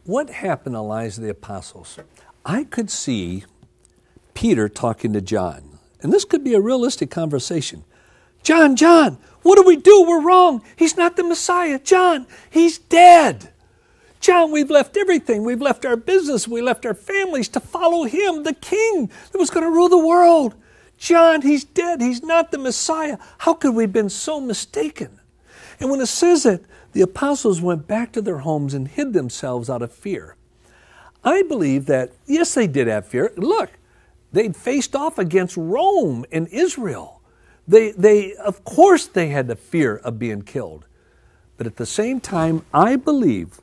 what happened in the lives of the apostles? I could see Peter talking to John, and this could be a realistic conversation. John, what do we do? We're wrong. He's not the Messiah. John, he's dead. John, we've left everything. We've left our business. We left our families to follow him, the king that was going to rule the world. John, he's dead. He's not the Messiah. How could we have been so mistaken? And when it says that the apostles went back to their homes and hid themselves out of fear, I believe that, yes, they did have fear. Look, they'd faced off against Rome and Israel. Of course, they had the fear of being killed. But at the same time, I believe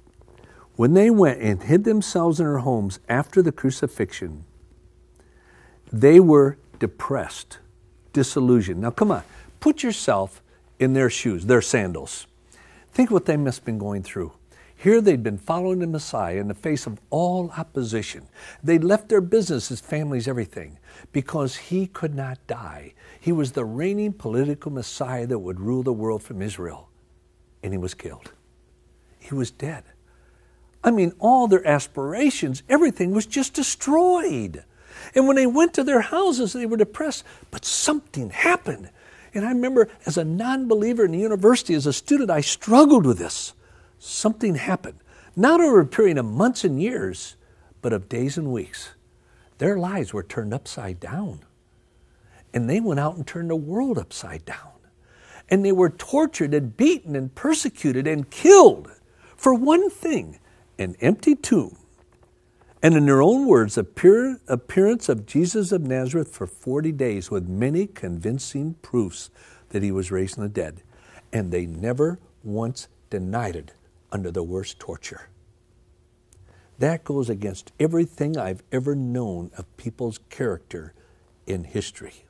when they went and hid themselves in their homes after the crucifixion, they were depressed, disillusioned. Now, come on, put yourself in their shoes, their sandals. Think what they must have been going through. Here they'd been following the Messiah in the face of all opposition. They'd left their businesses, families, everything, because he could not die. He was the reigning political Messiah that would rule the world from Israel. And he was killed. He was dead. I mean, all their aspirations, everything was just destroyed. And when they went to their houses, they were depressed. But something happened. And I remember as a non-believer in the university, as a student, I struggled with this. Something happened. Not over a period of months and years, but of days and weeks. Their lives were turned upside down. And they went out and turned the world upside down. And they were tortured and beaten and persecuted and killed for one thing, an empty tomb. And in their own words, appearance of Jesus of Nazareth for 40 days with many convincing proofs that he was raised from the dead. And they never once denied it under the worst torture. That goes against everything I've ever known of people's character in history.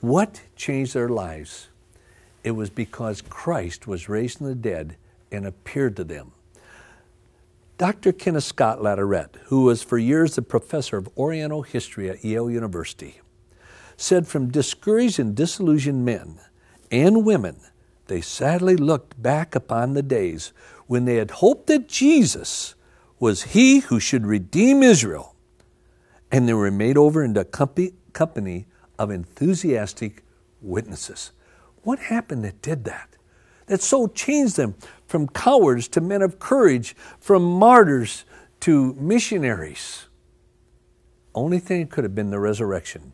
What changed their lives? It was because Christ was raised from the dead and appeared to them. Dr. Kenneth Scott Latourette, who was for years the professor of Oriental history at Yale University, said from discouraged and disillusioned men and women, they sadly looked back upon the days when they had hoped that Jesus was he who should redeem Israel, and they were made over into a company of enthusiastic witnesses. What happened that did that? That so changed them from cowards to men of courage, from martyrs to missionaries. Only thing it could have been the resurrection.